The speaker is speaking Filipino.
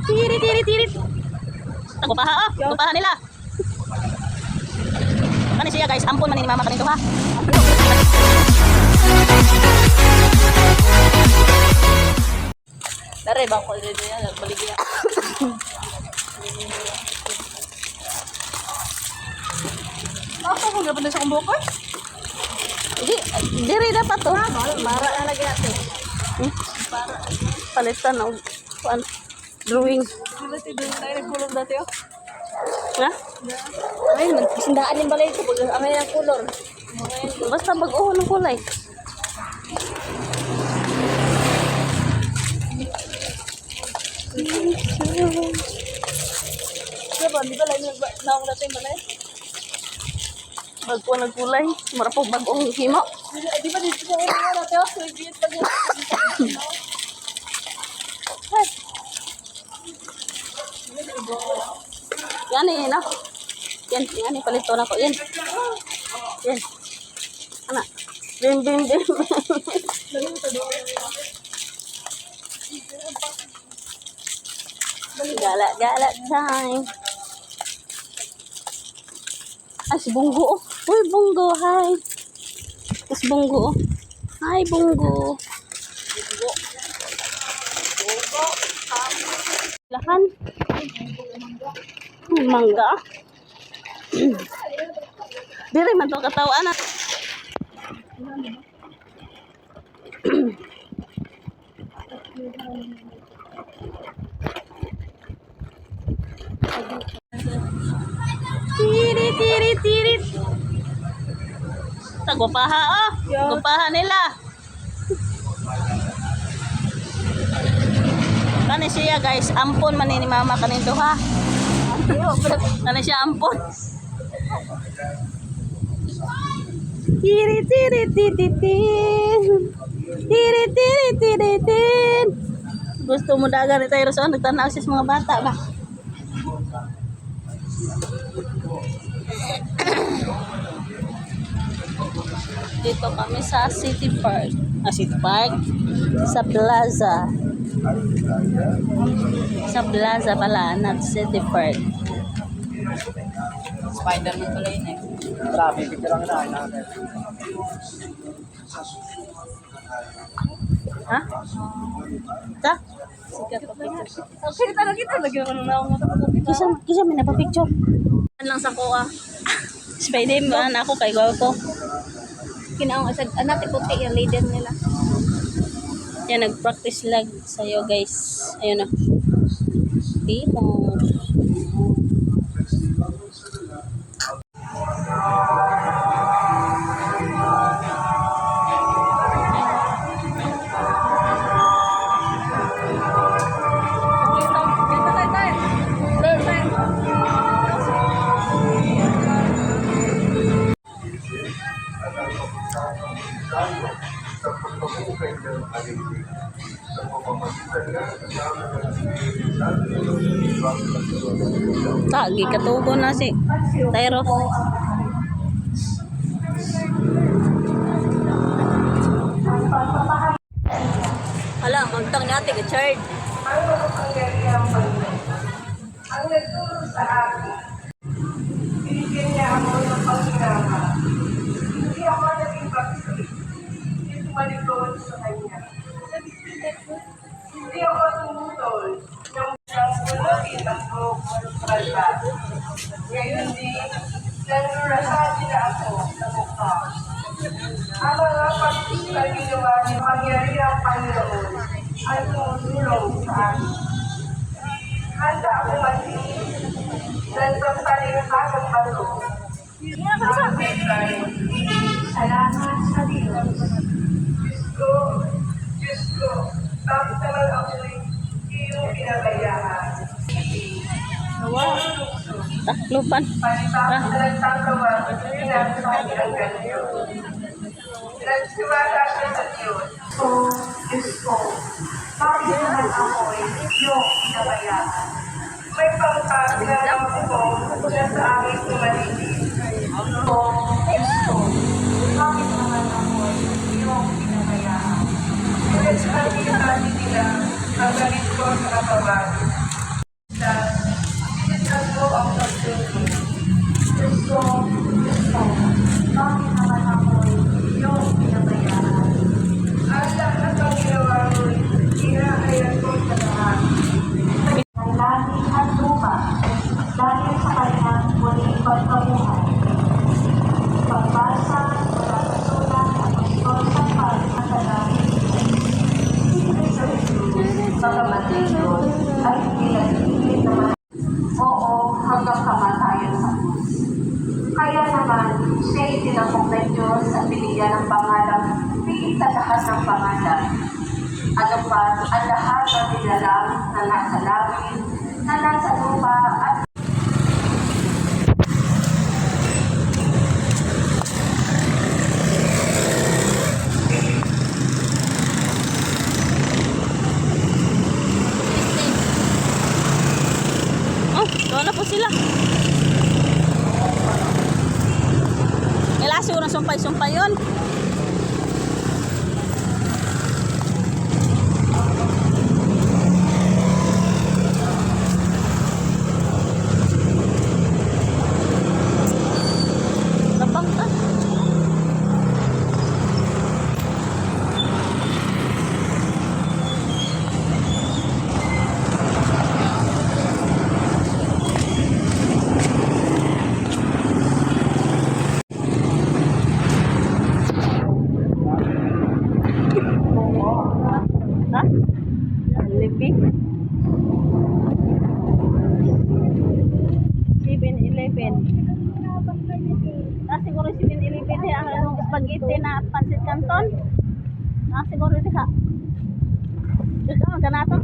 Tirit, tirit, tirit. Tagupaha oh. Gupaha nila. Kani siya guys, ampon man ni mama kanito ha. Dare bang ko dito yan, nagbalik niya. Ako kung gabi na sa kumbukon? Diri dapat to. Mara na lagi natin. Palitan ng drawing. Sila si doon tayo nagkulong dati oh. Ha? Ay, sindaan yung balay ko. Pag amay ng kulor. Basta mag-uho ng kulay. Diba, di ba lang naong natin balay? Bagpo ng kulay. Marapog bagong himo. Di ba dito sa area natin oh? So, ibigit pag Yan eh, no? Yan eh, palito na ko. Yan. Yan. Anak. Bim, bim, bim. Gala time. Ay, si Bungo. Uy, Bungo, hi. Si Bungo. Hi, Bungo. Lahan. Mangga. Dire man to katawaan na. Tirit, tirit, tirit. Sa gupaha oh. Gupaha nila. Kani siya guys, ampon man ni mama kanito ha. Kani siya ampon. Tirit, tirit, tirit, tirit, tirit, tirit. Gusto mo dagan ni tayo sa nagtanaw sa mga bata ba? Dito kami sa City Park. City Park? Sa Plaza. Sa Plaza pala, not City Park. Spider-Man pala yun eh. Grabe, picture lang na. Ha? Ta? Okay, talaga kita. Lagyan ko na ako. Kisa may napapicture. Ano lang sa kuha. Spider-Man ako kay Gwapo. Kinaong asad. Anak, iputi yung leader nila. Yan, nag-practice lang sa'yo guys. Ayun na. Dito. Tagi katubo na si Tyro. Hala, magtang natin ka-chart. Ang nagturo sa akin, binigyan niya ako ng panghinama. Hindi ako naging baksit. Hindi tumalikod sa kanya. Hindi ako tumutol ng bulagin ang buhok ng kalba. Ngayon din, nanurasahin na ako sa mukha. Ang mga pagkita ginawa ni Pangyariang Panginoon ay tumulong sa akin. Handa ako matigil dahil sa salingkang bato. Salamat sa Diyos. Diyos ko, bakit naman ako'y iyong pinabayaan? Wow. Takluban. Palitapos na nagtatawa, sinasabi ang ganyo. Nagsiwala siya sa Diyos. Diyos ko, bakit naman ako'y iyong pinabayaan? May pangkasi na lang ko mula sa aking tumaligid. Diyos ko, bakit naman ako'y iyong pinabayaan? Ngunit sa kanila nila ang galit ko sa katawan. ay hindi nag-iisip naman. Oo, hanggang kamatayan sa krus. Kaya naman, siya itinakok ng Diyos at binigyan ng pangalang higit sa lahat ng pangalan. Ano pa ang lahat ng nilalang na nasa langit, na nasa lupa at Oh, doon na po sila. Kailangan siguro sumpay-sumpay yun. Labang ka. Ha? Lipi? 7-Eleven. Siguro 7-Eleven din ang spaghetti na pancit canton. Siguro din ka. Ito, ganato.